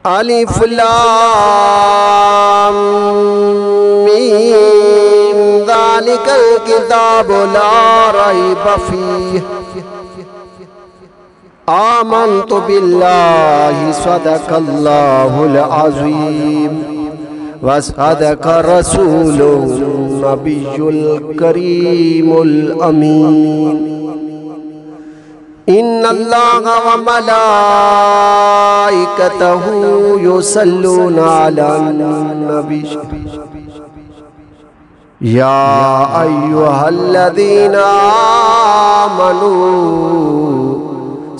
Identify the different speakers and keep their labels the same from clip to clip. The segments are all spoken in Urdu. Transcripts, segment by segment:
Speaker 1: الف لام میم ذالک الکتاب لا ریب فیہ آمنت باللہ صدق اللہ العظیم وصدق رسول النبی الکریم الامین ان اللہ وملائکتہ یصلون علی النبی یا ایہا الذین آمنوا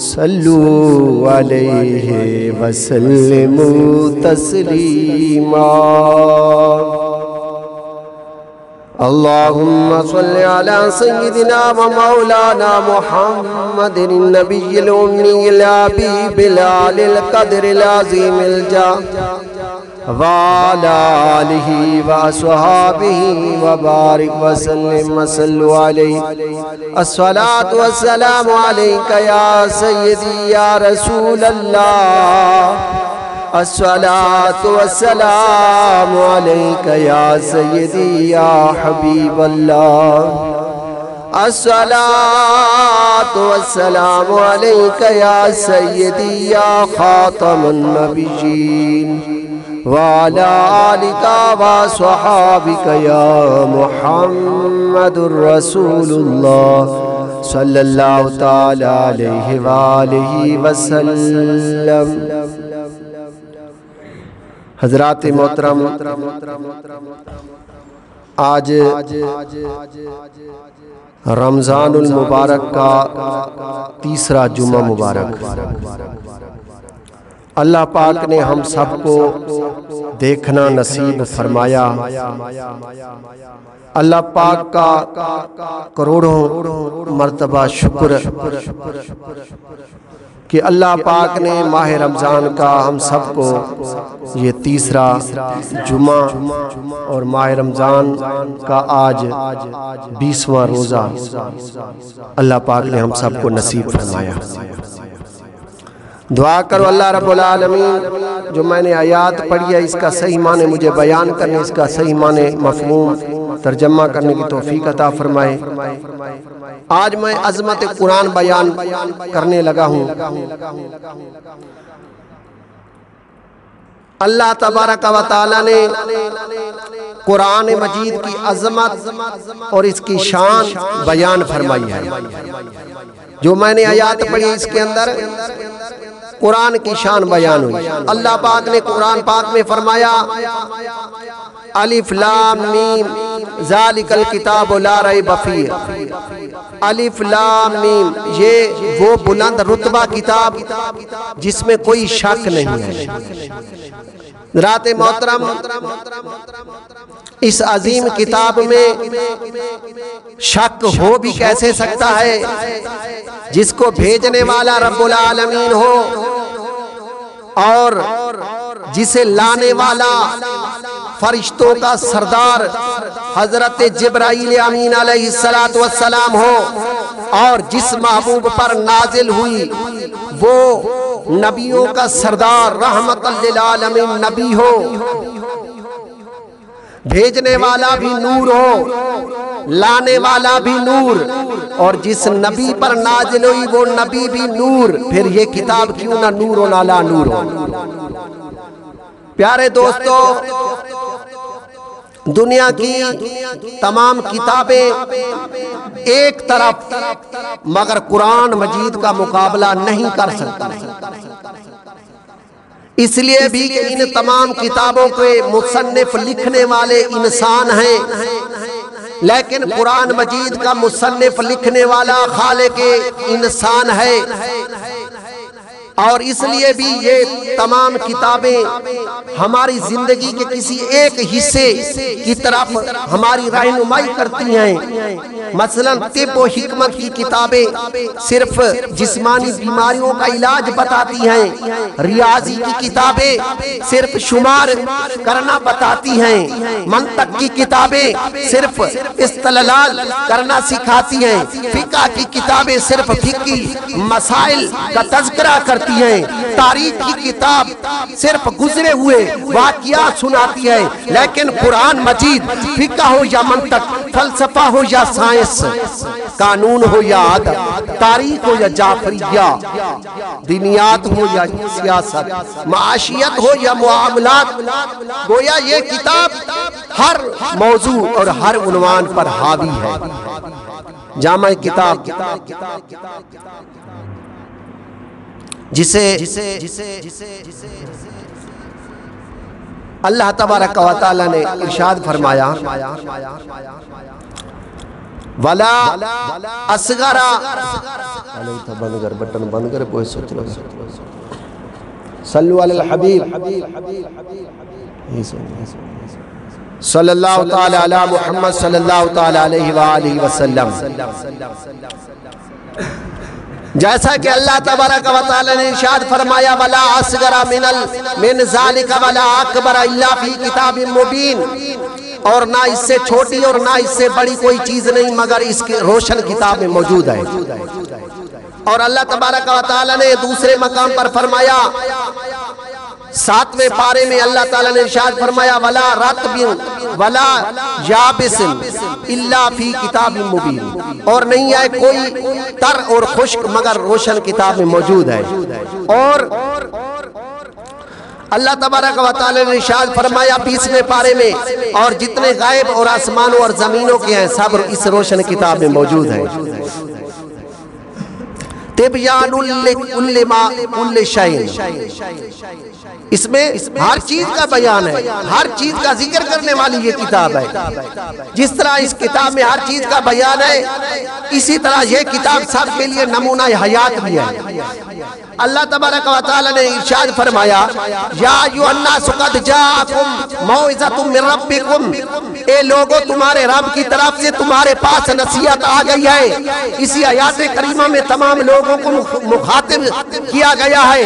Speaker 1: صلوا علیہ وسلموا تسلیما اللہم صلی علی سیدنا و مولانا محمد النبی الأمی الحبیب العالی القدر العظیم الجاہ وعلى آلہ وصحابہ وبارک وسلم وصلوا علیہ الصلاة والسلام علیکہ یا سیدی یا رسول اللہ الصلاة والسلام علیکہ یا سیدی یا حبیب اللہ الصلاة والسلام علیکہ یا سیدی یا خاتم النبیین وعلى آلك وصحابك يا محمد رسول الله صلى الله تعالى عليه وآله وسلم حضرات محترم آج رمضان المبارک کا تیسرا جمعہ مبارک اللہ پاک نے ہم سب کو دیکھنا نصیب فرمایا اللہ پاک کا کروڑوں مرتبہ شکر کہ اللہ پاک نے ماہ رمضان کا ہم سب کو یہ تیسرا جمعہ اور ماہ رمضان کا آج 20واں روزہ اللہ پاک نے ہم سب کو نصیب فرمایا دعا کرو اللہ رب العالمین جو میں نے آیات پڑھی ہے اس کا صحیح معنی مجھے بیان کرنے اس کا صحیح معنی مفہوم ترجمہ کرنے کی توفیق عطا فرمائے آج میں عظمت قرآن بیان کرنے لگا ہوں اللہ تبارک و تعالی نے قرآن مجید کی عظمت اور اس کی شان بیان فرمائی ہے جو میں نے آیات پڑھی اس کے اندر قرآن کی شان بیان ہوئی اللہ پاک نے قرآن پاک میں فرمایا الف لام میم ذالک الکتاب لا ریب فیہ الف لام میم یہ وہ بلند رتبہ کتاب جس میں کوئی شک نہیں ہے حضرات محترم اس عظیم کتاب میں شک ہو بھی کیسے سکتا ہے جس کو بھیجنے والا رب العالمین ہو اور جسے لانے والا فرشتوں کا سردار حضرت جبرائیل امین علیہ السلام ہو اور جس محبوب پر نازل ہوئی وہ نبیوں کا سردار رحمت للعالمین نبی ہو بھیجنے والا بھی نور ہو لانے والا بھی نور اور جس نبی پر نازل ہوئی وہ نبی بھی نور پھر یہ کتاب کیوں نہ نور و نہ لا نور ہو پیارے دوستو دنیا کی تمام کتابیں ایک طرف مگر قرآن مجید کا مقابلہ نہیں کر سکتا اس لیے بھی کہ ان تمام کتابوں کے مصنف لکھنے والے انسان ہیں لیکن قرآن مجید کا مصنف لکھنے والا خالق انسان ہے اور اس لیے بھی یہ تمام کتابیں ہماری زندگی کے کسی ایک حصے کی طرف ہماری رہنمائی کرتی ہیں مثلا طب و حکمت کی کتابیں صرف جسمانی بیماریوں کا علاج بتاتی ہیں ریاضی کی کتابیں صرف شمار کرنا بتاتی ہیں منطق کی کتابیں صرف استدلال کرنا سکھاتی ہیں فقہ کی کتابیں صرف فقہی مسائل کا تذکرہ کرتی کرتی ہیں، تاریخ کی کتاب صرف گزرے ہوئے واقعات سناتی ہے، لیکن قرآن مجید فقہ ہو یا منطق، فلسفہ ہو یا سائنس، قانون ہو یا ادب، تاریخ ہو یا جعفریہ، دینیات ہو یا سیاست، معاشیت ہو یا معاملات، گویا یہ کتاب ہر موضوع اور ہر عنوان پر حاوی ہے۔ جامع کتاب جسے اللہ تبارک و تعالی نے ارشاد فرمایا وَلَا أَصْغَرَ بٹن بند کر کوئی سوچ لو صلو علی الحبیب صلی اللہ تعالی علی محمد صلی اللہ تعالی علیہ وآلہ وسلم۔ جیسا کہ اللہ تبارک و تعالی نے ارشاد فرمایا وَلَا أَصْغَرَ مِنْ ذَلِكَ وَلَا أَكْبَرَ إِلَّا فِي كِتَابٍ مُبِينٍ، اور نہ اس سے چھوٹی اور نہ اس سے بڑی کوئی چیز نہیں مگر اس کی روشن کتاب میں موجود ہے۔ اور اللہ تبارک و تعالی نے دوسرے مقام پر فرمایا 7ویں پارے میں اللہ تعالیٰ نے ارشاد فرمایا وَلَا رَطْبٍ وَلَا يَابِسٍ إِلَّا فِي كِتَابٍ مُبِينٍ، اور نہیں ہے کوئی تر اور خشک مگر روشن کتاب میں موجود ہے۔ اور اللہ تبارک و تعالی نے ارشاد فرمایا 20ویں پارے میں اور جتنے غائب اور آسمانوں اور زمینوں کے ہیں سب اس روشن کتاب میں موجود ہیں۔ تبیان لکل شیء، اس میں ہر چیز کا بیان ہے، ہر چیز کا ذکر کرنے والی یہ کتاب ہے۔ جس طرح اس کتاب میں ہر چیز کا بیان ہے، اسی طرح یہ کتاب سب کے لیے نمونہ حیات بھی ہے۔ اللہ تبارک و تعالی نے ارشاد فرمایا یا ایھا الناس قد جاءکم موعظۃ من ربکم، اے لوگو تمہارے رب کی طرف سے تمہارے پاس نصیحت آ گئی ہے۔ اسی آیات کریمہ میں تمام لوگوں کو مخاطب کیا گیا ہے،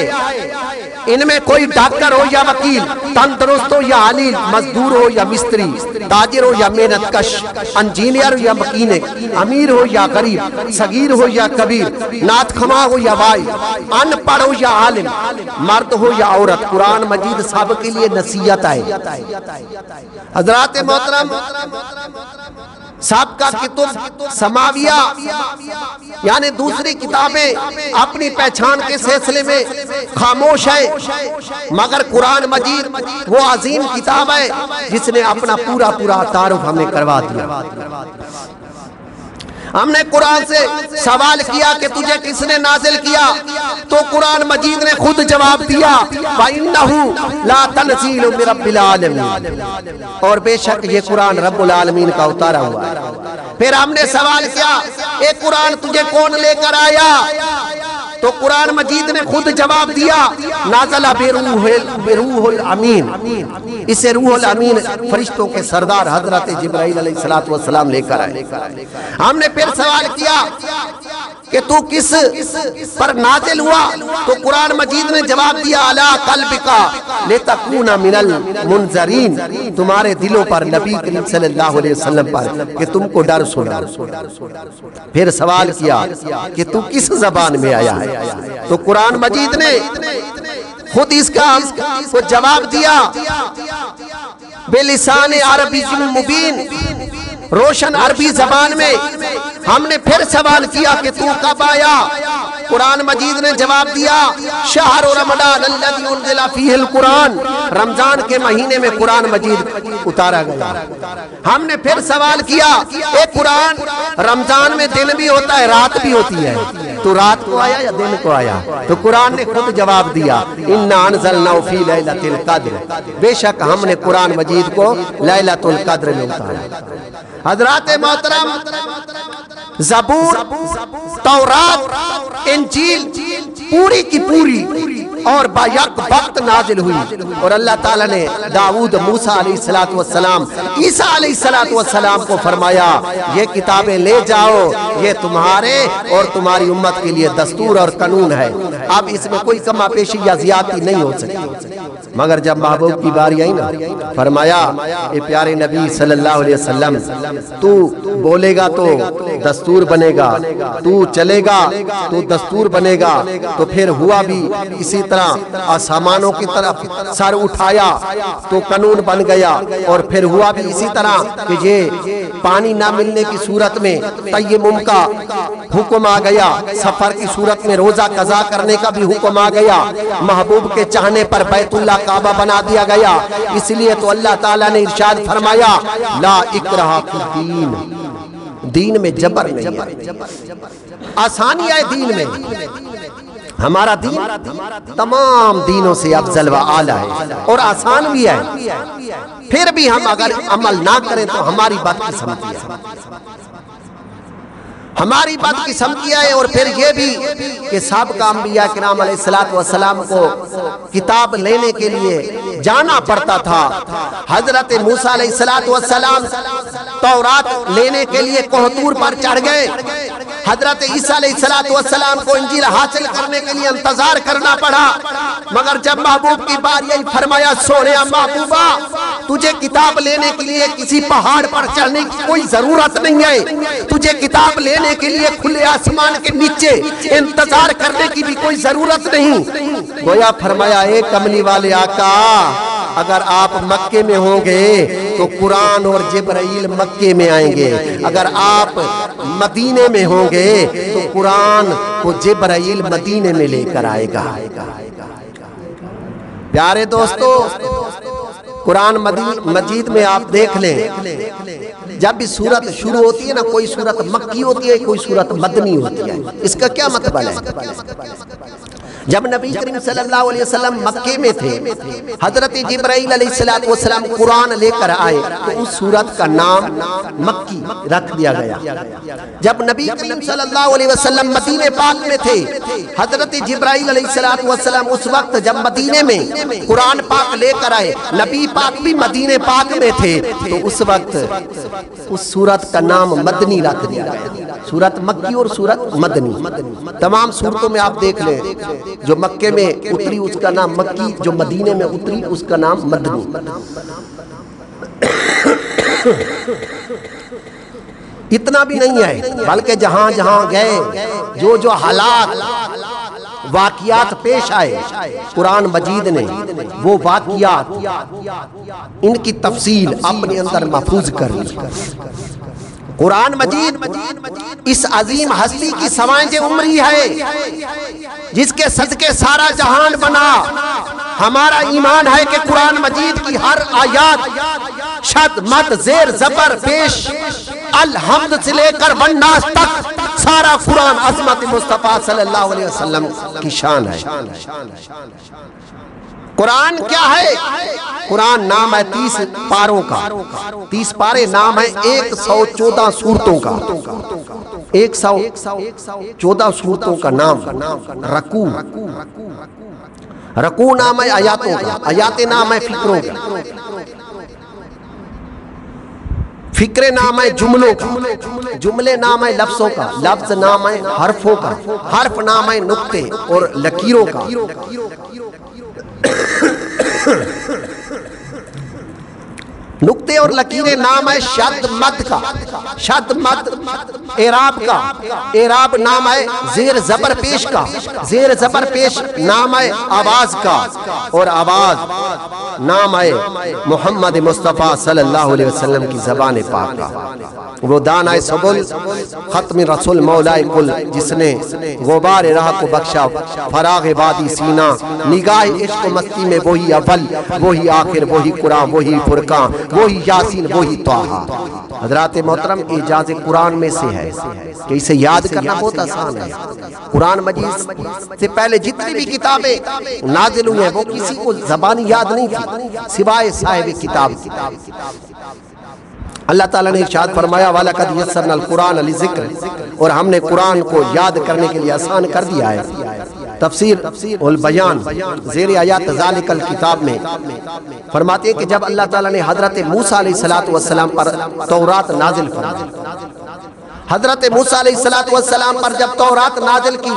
Speaker 1: ان میں کوئی ڈاکٹر ہو یا وکیل، تندرست ہو یا علیل، مزدور ہو یا مستری، تاجر ہو یا محنت کش، انجینئر ہو یا مکینک، امیر ہو یا غریب، صغیر ہو یا کبیر، نعت خواں ہو یا واعظ، ان پڑھ ہو یا عالم، مرد ہو یا عورت، قرآن مجید سب کے لیے نصیحت ہے۔ حضرات محترم، سابقہ کتب سماویہ یعنی دوسری کتابیں اپنی پہچان کے سلسلے میں خاموش ہے، مگر قرآن مجید وہ عظیم کتاب ہے جس نے اپنا پورا تعارف ہمیں کروا دیا۔ ہم نے قرآن سے سوال کیا کہ تجھے کس نے نازل کیا، تو قرآن مجید نے خود جواب دیا وَإِنَّهُ لَا تَنزِيلٌ مِّن رَبِّ الْعَالَمِينَ، اور بے شک یہ قرآن رب العالمین کا اتارا ہوا ہے۔ پھر ہم نے سوال کیا اے قرآن تجھے کون لے کر آیا، تو قرآن مجید نے خود جواب دیا نازل بروح الامین، اسے روح الامین فرشتوں کے سردار حضرت جبرائیل علیہ السلام لے کر آئے۔ ہم نے پھر سوال کیا کہ تو کس پر نازل ہوا، تو قرآن مجید نے جواب دیا علی قلبک لتکون من المنذرین، تمہارے دلوں پر نبی کریم صلی اللہ علیہ وسلم پر کہ تم کو ڈر سنا۔ پھر سوال کیا کہ تو کس زبان میں آیا ہے، تو قرآن مجید نے خود اس کا کو جواب دیا بلسان عربی مبین، روشن عربی زبان میں۔ ہم نے پھر سوال کیا کہ تو کب آیا، قرآن مجید نے جواب دیا شہر رمضان الذی انزل فیہ القرآن، رمضان کے مہینے میں قرآن مجید اتارا گیا۔ ہم نے پھر سوال کیا اے قرآن رمضان میں دن بھی ہوتا ہے رات بھی ہوتی ہے، تو رات کو آیا یا دن کو آیا، تو قرآن نے خود جواب دیا انا انزلناہ فی لیلۃ القدر، بے شک ہم نے قرآن مجید کو لیلۃ القدر میں اتارا۔ حضرات محترم، زبور، تورات، انجیل پوری کی پوری اور بیک وقت نازل ہوئی۔ اور اللہ تعالیٰ نے داؤد، موسیٰ علیہ السلام، عیسیٰ علیہ السلام کو فرمایا یہ کتابیں لے جاؤ، یہ تمہارے اور تمہاری امت کے لیے دستور اور قانون ہے، اب اس میں کوئی کما پیشی یا زیادتی نہیں ہو سکتی۔ مگر جب محبوب کی باری آئی نا، فرمایا اے پیارے نبی صلی اللہ علیہ وسلم، تو بولے گا تو دستور بنے گا، تو چلے گا تو دستور بنے گا۔ تو پھر ہوا بھی اسی طرح، آسمانوں کی طرف سر اٹھایا تو قانون بن گیا، اور پھر ہوا بھی اسی طرح کہ یہ پانی نہ ملنے کی صورت میں تیمم کا حکم آ گیا، سفر کی صورت میں روزہ قضا کرنے کا بھی حکم آ گیا، محبوب کے چاہنے پر بیت اللہ کعبہ بنا دیا گیا۔ اس لیے تو اللہ تعالیٰ نے ارشاد فرمایا لا اکراہ فی الدین، دین میں جبر نہیں ہے، آسانی ہے دین میں۔ ہمارا دین تمام دینوں سے افضل و اعلیٰ ہے اور آسان بھی ہے، پھر بھی ہم اگر عمل نہ کریں تو ہماری بات کی سمجھی ہے، ہماری بات کی سمجھی ہے۔ اور پھر یہ بھی کہ سابقہ انبیاء کرام علیہ السلام کو کتاب لینے کے لیے جانا پڑتا تھا۔ حضرت موسیٰ علیہ السلام تورات لینے کے لیے کوہ طور پر چڑھ گئے، حضرت عیسیٰ علیہ السلام کو انجیل حاصل کرنے کے لیے انتظار کرنا پڑا۔ مگر جب محبوب کی باری آئی، فرمایا سونیا محبوبہ، تجھے کتاب لینے کے لیے کسی پہاڑ پر چڑھنے کی کوئی ضرورت نہیں ہے، تجھے کتاب لینے کے لیے کھلے آسمان کے نیچے انتظار کرنے کی بھی کوئی ضرورت نہیں۔ گویا فرمایا اے کملی والے آقا، اگر آپ مکے میں ہوں گے تو قرآن اور جبرائیل مکے میں آئیں گے، اگر آپ مدینے میں ہوں گے تو قرآن کو جبرائیل مدینے میں لے کر آئے گا۔ پیارے دوستو، قرآن مجید میں آپ دیکھ لیں، جب بھی سورت شروع ہوتی ہے نا، کوئی سورت مکی ہوتی ہے، کوئی سورت مدنی ہوتی ہے۔ اس کا کیا مطلب ہے؟ جب نبی کریم صلی اللہ علیہ وسلم مکے میں تھے، حضرت جبرائیل علیہ السلام قرآن لے کر آئے تو اس سورت کا نام مکی رکھ دیا گیا۔ جب نبی کریم صلی اللہ علیہ وسلم مدینے پاک میں تھے، حضرت جبرائیل علیہ السلام اس وقت جب مدینے میں قرآن پاک لے کر آئے، نبی پاک بھی مدینے پاک میں تھے، تو اس وقت اس سورت کا نام مدنی رکھ دیا گیا۔ سورت مکی اور سورت مدنی، تمام سورتوں میں آپ دیکھ لیں، جو مکے میں اتری اس کا نام مکی، جو مدینے میں اتری اس کا نام مدنی۔ اتنا بھی نہیں ہے، بلکہ جہاں جہاں گئے، جو حالات واقعات پیش آئے، قرآن مجید نے وہ واقعات، ان کی تفصیل اپنے اندر محفوظ کر لی۔ قرآن مجید اس عظیم ہستی کی سوانح عمری ہے جس کے صدقے سارا جہان بنا۔ ہمارا ایمان ہے کہ قرآن مجید کی ہر آیات شد مد زیر زبر پیش الحمد سے لے کر والناس تک سارا قرآن عظمت مصطفیٰ صلی اللہ علیہ وسلم کی شان ہے۔ قرآن کیا ہے؟ قرآن نام ہے 30 پاروں کا، 30 پارے نام ہے 114 سورتوں کا، 114 سورتوں کا نام رکوع، رکوع نام ہے آیاتوں کا، آیات نام ہے فکروں کا، فکرے نام ہے جملوں کا، جملے نام ہے لفظوں کا، لفظ نام ہے حرفوں کا، حرف نام ہے نقطے اور لکیروں کا۔ نقطے اور لکیریں نام ہے شد مد کا، شد مد اعراب کا، اعراب نام ہے زیر زبر پیش کا، زیر زبر پیش نام ہے آواز کا، اور آواز نام ہے محمد مصطفیٰ صلی اللہ علیہ وسلم کی زبان پاک کا۔ وہ دانہ سبل ختم رسول مولا کل، جس نے غبار راہ کو بخشا، فراغ وادی سینہ، نگاہ عشق و مستی میں وہی اول، وہی آخر، وہی قرآن، وہی فرقان، وہی یاسین، وہی طٰہٰ۔ حضرات محترم، اعجاز قرآن میں سے ہے کہ اسے یاد کرنا بہت آسان ہے۔ قرآن مجید سے پہلے جتنی بھی کتابیں نازل ہوئی ہیں وہ کسی کو زبانی یاد نہیں تھی سوائے صاحب کتاب کی۔ اللہ تعالیٰ نے ارشاد فرمایا وَلَقَدْ يَسَّرْنَا الْقُرْآنَ لِلذِّكْرِ، اور ہم نے قرآن کو یاد کرنے کے لیے آسان کر دیا ہے۔ تفسیر البیان زیر آیات ذالک الکتاب میں فرماتے ہیں کہ جب اللہ تعالیٰ نے حضرت موسیٰ علیہ السلام پر تورات نازل فرمائی، حضرت موسیٰ علیہ السلام پر جب تورات نازل کی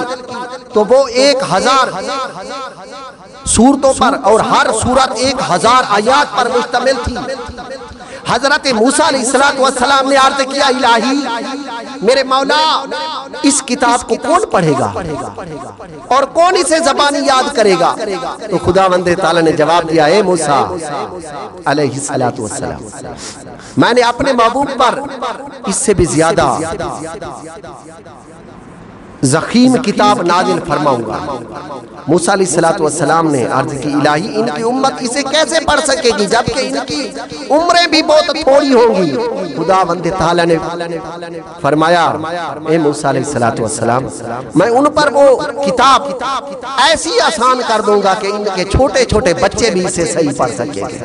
Speaker 1: تو وہ 1000 سورتوں پر اور ہر سورت 1000 آیات پر مشتمل تھی۔ حضرت موسیٰ علیہ السلام نے عرض کیا الہی میرے مولا اس کتاب کو کون پڑھے گا اور کون اسے زبانی یاد کرے گا؟ تو خداوند تعالیٰ نے جواب دیا اے موسیٰ علیہ السلام میں نے اپنے محبوب پر اس سے بھی زیادہ ضخیم کتاب نازل فرماؤں گا۔ موسیٰ علیہ السلام نے عرض کی الہی ان کی امت اسے کیسے پڑھ سکے گی جبکہ ان کی عمریں بھی بہت تھوڑی ہوں گی؟ خداوند تعالیٰ نے فرمایا اے موسیٰ علیہ السلام میں ان پر وہ کتاب ایسی آسان کر دوں گا کہ ان کے چھوٹے چھوٹے بچے بھی اسے صحیح پڑھ سکیں گے۔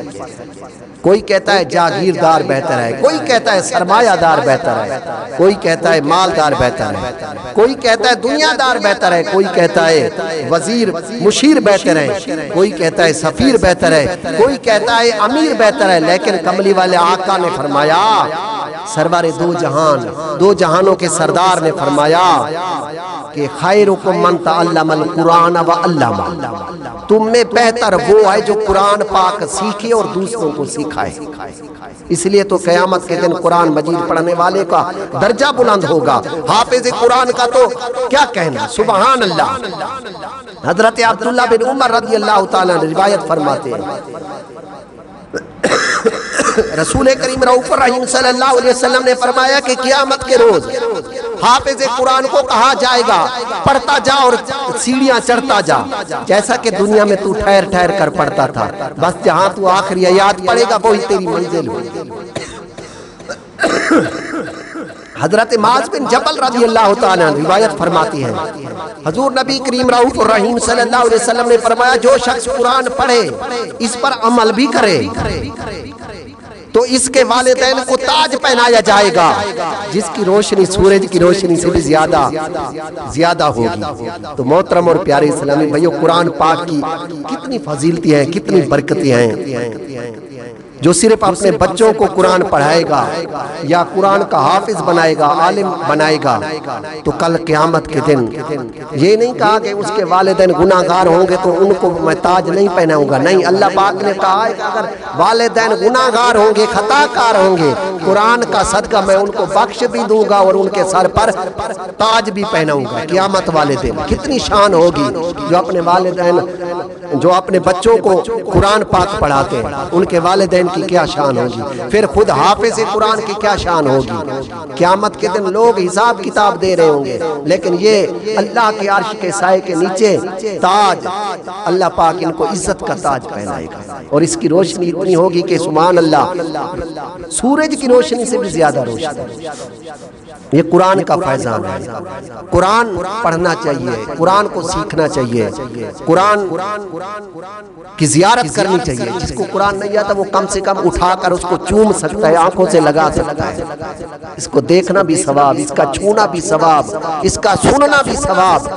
Speaker 1: کوئی کہتا ہے جاگیردار بہتر ہے، کوئی کہتا ہے سرمایہ دار بہتر ہے، کوئی کہتا ہے مالدار بہتر ہے، کوئی کہتا ہے دنیا دار بہتر ہے، کوئی کہتا ہے وزیر مشیر بہتر ہے، کوئی کہتا ہے سفیر بہتر ہے، کوئی کہتا ہے امیر بہتر ہے، لیکن کملی والے آقا نے فرمایا سرور دو جہانوں کے سردار نے فرمایا کہ خیرکم من تعلم القرآن وعلمہ، تم میں بہتر وہ ہے جو قرآن پاک سیکھے اور دوسروں کو سکھائے۔ اس لیے تو قیامت کے دن قرآن مجید پڑھنے والے کا درجہ بلند ہوگا۔ حافظ قرآن کا تو کیا کہنا، سبحان اللہ۔ حضرت عبداللہ بن عمر رضی اللہ تعالیٰ نے روایت فرماتے ہیں رسول کریم رؤوف الرحیم صلی اللہ علیہ وسلم نے فرمایا کہ قیامت کے روز حافظ قرآن کو کہا جائے گا پڑھتا جا اور سیڑھیاں چڑھتا جا، جیسا کہ دنیا میں تو ٹھہر ٹھہر کر پڑھتا تھا، بس جہاں تو آخری آیات پڑھے گا وہی تیری منزل ہوگی۔ حضرت معاذ بن جبل رضی اللہ تعالیٰ روایت فرماتی ہے حضور نبی کریم رؤوف الرحیم صلی اللہ علیہ وسلم نے فرمایا جو شخص قرآن پڑھے اس پر عمل بھی کرے تو اس کے والدین کو تاج پہنایا جائے گا جس کی روشنی سورج کی روشنی سے بھی زیادہ ہوگی۔ تو محترم اور پیارے اسلامی بھائیو، قرآن پاک کی کتنی فضیلتیں ہیں، کتنی برکتیں ہیں۔ جو صرف اپنے بچوں کو قرآن پڑھائے گا یا قرآن کا حافظ بنائے گا، عالم بنائے گا، تو کل قیامت کے دن یہ نہیں کہا کہ اس کے والدین گناہگار ہوں گے تو ان کو میں تاج نہیں پہناؤں گا، نہیں، اللہ پاک نے کہا ہے کہ اگر والدین گناہگار ہوں گے، خطا کار ہوں گے، قرآن کا صدقہ میں ان کو بخش بھی دوں گا اور ان کے سر پر تاج بھی پہناؤں گا قیامت والے دن۔ کتنی شان ہوگی جو اپنے والدین جو اپنے بچوں کو قرآن پاک پڑھاتے ہیں، ان کے والدین کی کیا شان ہوگی، پھر خود حافظ قرآن کی کیا شان ہوگی۔ قیامت کے دن لوگ حساب کتاب دے رہے ہوں گے، لیکن یہ اللہ کے عرش کے سائے کے نیچے تاج، اللہ پاک ان کو عزت کا تاج پہنائے گا، اور اس کی روشنی اتنی ہوگی کہ سبحان اللہ سورج کی روشنی سے بھی زیادہ روشنی۔ یہ قرآن کا فیضان ہے۔ قرآن پڑھنا چاہیے، قرآن کو سیکھنا چاہیے، قرآن کی زیارت کرنی چاہیے۔ جس کو قرآن نہیں آتا وہ کم سے کم اٹھا کر اس کو چوم سکتا ہے، آنکھوں سے لگا سکتا ہے۔ اس کو دیکھنا بھی ثواب، اس کا چھونا بھی ثواب، اس کا سننا بھی ثواب۔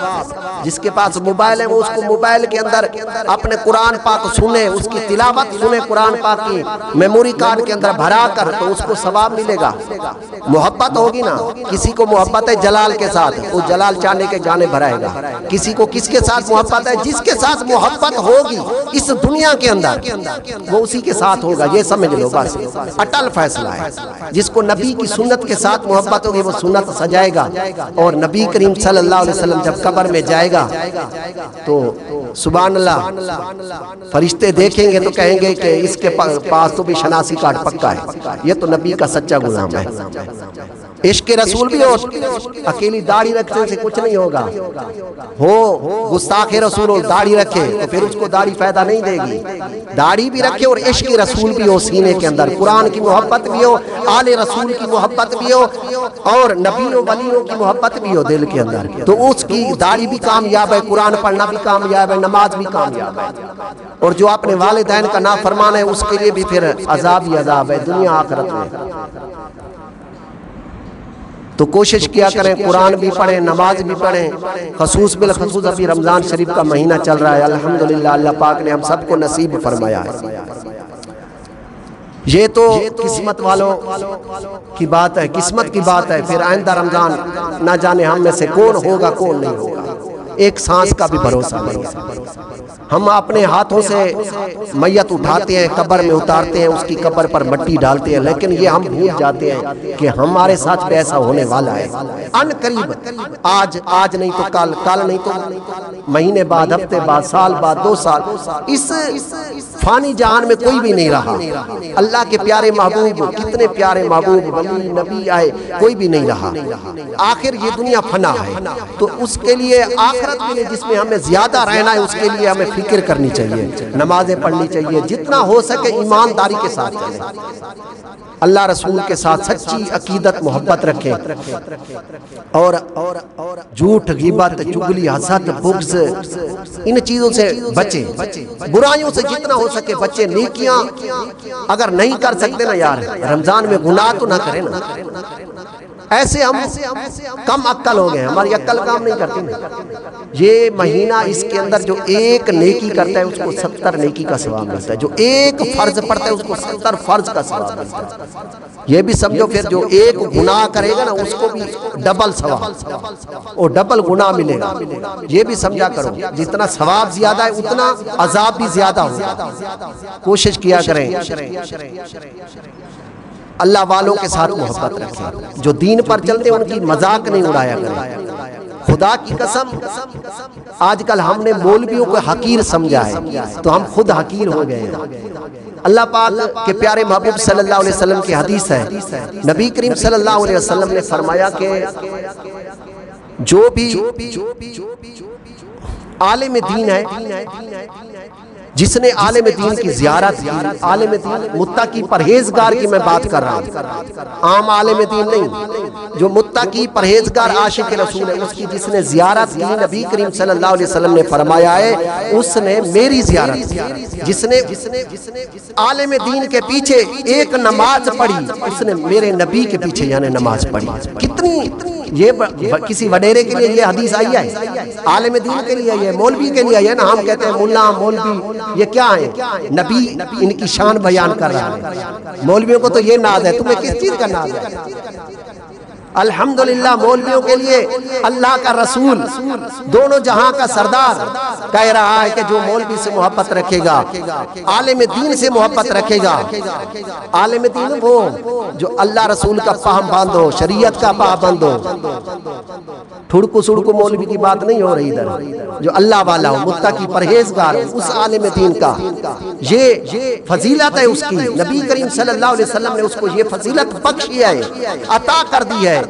Speaker 1: جس کے پاس موبائل ہے وہ اس کو موبائل کے اندر اپنے قرآن پاک سنے، اس کی تلاوت سنے، قرآن پاک کی میموری کارڈ کے اندر بھرا کر، تو اس کو ثواب ملے گا۔ محبت ہوگی نا، کسی کو محبت ہے جلال کے ساتھ، وہ جلال چاہنے کے گانے بھرائے گا۔ کسی کو کس کے ساتھ محبت ہے؟ جس کے ساتھ محبت ہوگی اس دنیا کے اندر وہ اسی کے ساتھ ہوگا، یہ سمجھ لو، بس اٹل فیصلہ ہے۔ جس کو نبی کی سنت کے ساتھ محبت ہوگی وہ سنت سجائے گا، اور نبی کریم صلی اللہ علیہ وسلم جب قبر میں جائے گا تو سبحان اللہ فرشتے دیکھیں گے تو کہیں گے کہ اس کے پاس تو بھی شناسی کارڈ پکا ہے، یہ تو نبی کا سچا غلام ہے۔ عشق رسول بھی ہو، اکیلی داڑھی رکھنے سے کچھ نہیں ہوگا، ہو گستاخ رسول ہو داڑھی رکھے تو پھر اس کو داڑھی فائدہ نہیں دے گی۔ داڑھی بھی رکھے اور عشق رسول بھی ہو سینے کے اندر، قرآن کی محبت بھی ہو، آل رسول کی محبت بھی ہو، اور نبی و ولیوں کی محبت بھی ہو دل کے اندر، تو اس کی داڑھی بھی کامیاب ہے، قرآن پڑھنا بھی کامیاب ہے، نماز بھی کامیاب ہے۔ اور جو اپنے والدین کا نافرمان ہے اس کے لیے بھی پھر عذاب ہی عذاب ہے دنیا آخرت میں۔ تو کوشش کیا کریں قرآن بھی پڑھیں، نماز بھی پڑھیں، خصوص بالخصوص ابھی رمضان شریف کا مہینہ چل رہا ہے، الحمدللہ اللہ پاک نے ہم سب کو نصیب فرمایا ہے۔ یہ تو قسمت والوں کی بات ہے، قسمت کی بات ہے، پھر آئندہ رمضان نہ جانے ہم میں سے کون ہوگا کون نہیں ہوگا، ایک سانس کا بھی بھروسہ نہیں ہے۔ ہم اپنے ہاتھوں سے میت اٹھاتے ہیں، قبر میں اتارتے ہیں، اس کی قبر پر مٹی ڈالتے ہیں، لیکن یہ ہم بھول جاتے ہیں کہ ہمارے ساتھ بھی ایسا ہونے والا ہے ان قریب، آج نہیں تو کل نہیں تو مہینے بعد، ہفتے بعد، سال بعد، 2 سال، اس فانی جہان میں کوئی بھی نہیں رہا۔ اللہ کے پیارے محبوب، کتنے پیارے محبوب، ولی نبی آئے، کوئی بھی نہیں رہا۔ آخر یہ دنیا فنا ہے، تو اس کے لیے آخرت کے لیے جس میں ہمیں زیادہ رہنا ہے، اس کے لیے ہمیں فکر کرنی چاہیے، نمازیں پڑھنی چاہیے، جتنا ہو سکے ایمانداری کے ساتھ چلیں، اللہ رسول کے ساتھ سچی عقیدت محبت رکھیں، اور جھوٹ، غیبت، چغلی، حسد، بغض، ان چیزوں سے بچیں، برائیوں سے جتنا ہو سکے بچیں۔ نیکیاں اگر نہیں کر سکتے نا یار، رمضان میں گناہ تو نہ کریں نا، ایسے ہم کم عقل ہو گئے ہیں، ہماری عقل کام نہیں کرتی نا۔ یہ مہینہ اس کے اندر جو ایک نیکی کرتا ہے اس کو 70 نیکی کا ثواب ملتا ہے، جو ایک فرض پڑتا ہے اس کو 70 فرض کا ثواب ملتا ہے۔ یہ بھی سمجھو پھر جو ایک گناہ کرے گا نا اس کو بھی ڈبل ثواب اور ڈبل گناہ ملے گا۔ یہ بھی سمجھا کرو، جتنا ثواب زیادہ ہے اتنا عذاب بھی زیادہ ہوگا۔ کوشش کیا کریں اللہ والوں کے ساتھ محبت رکھیں، جو دین پر چلتے ہیں ان کی مذاق نہیں اڑایا کریں۔ خدا کی قسم آج کل ہم نے مولویوں کو حقیر سمجھا ہے تو ہم خود حقیر ہو گئے ہیں۔ اللہ پاک کے پیارے محبوب صلی اللہ علیہ وسلم کی حدیث ہے، نبی کریم صلی اللہ علیہ وسلم نے فرمایا کہ جو بھی عالم دین ہے، جس نے عالم دین کی زیارت کی، عالم دین متقی پرہیزگار کی میں بات کر رہا ہوں، عام عالم دین نہیں، جو متقی پرہیزگار عاشق رسول ہے، اس کی جس نے زیارت کی، نبی کریم صلی اللہ علیہ وسلم نے فرمایا ہے اس نے میری زیارت کی۔ جس نے عالم دین کے پیچھے ایک نماز پڑھی، اس نے میرے نبی کے پیچھے یعنی نماز پڑھی۔ کتنی یہ کسی وڈیرے کے لیے یہ حدیث آئی ہے، عالم دین کے لیے، یہ مولوی کے لیے ہے نا۔ ہم کہتے ہیں ملا، مولوی، یہ کیا ہے؟ نبی ان کی شان بیان کر رہا ہے۔ مولویوں کو تو یہ ناز ہے، تمہیں کس چیز کا ناز ہے؟ الحمدللہ مولویوں کے لیے اللہ کا رسول، دونوں جہاں کا سردار کہہ رہا ہے کہ جو مولوی سے محبت رکھے گا، عالم دین سے محبت رکھے گا، عالم دین وہ جو اللہ رسول کا پاہم باندھ ہو، شریعت کا پابند ہو۔ ٹھڑکو سڑکو مولوی کی بات نہیں ہو رہی ادھر، جو اللہ والا ہو، متقی پرہیزگار ہو، اس عالم دین کا یہ فضیلت ہے اس کی۔ نبی کریم صلی اللہ علیہ وسلم نے اس کو یہ فضیلت بخشی ہے، عطا کر دی ہے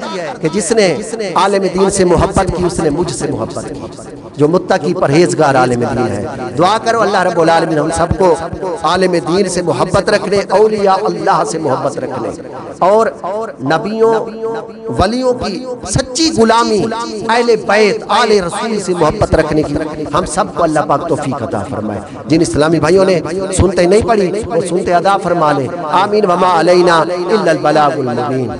Speaker 1: کہ جس نے عالم دین سے محبت کی اس نے مجھ سے محبت کی، جو متقی پرہیزگار عالم دین ہے۔ دعا کرو اللہ رب العالمین ہم سب کو عالم دین سے محبت رکھنے، اولیاء اللہ سے محبت رکھنے، اور نبیوں ولیوں کی سچی غلامی، اہل بیت آل رسول سے محبت رکھنے کی ہم سب کو اللہ پاک توفیق عطا فرمائے۔ جن اسلامی بھائیوں نے سنتے نہیں پڑھی وہ سنتے ادا فرما لیں۔ آمین وما علینا الا البلاغ المبین۔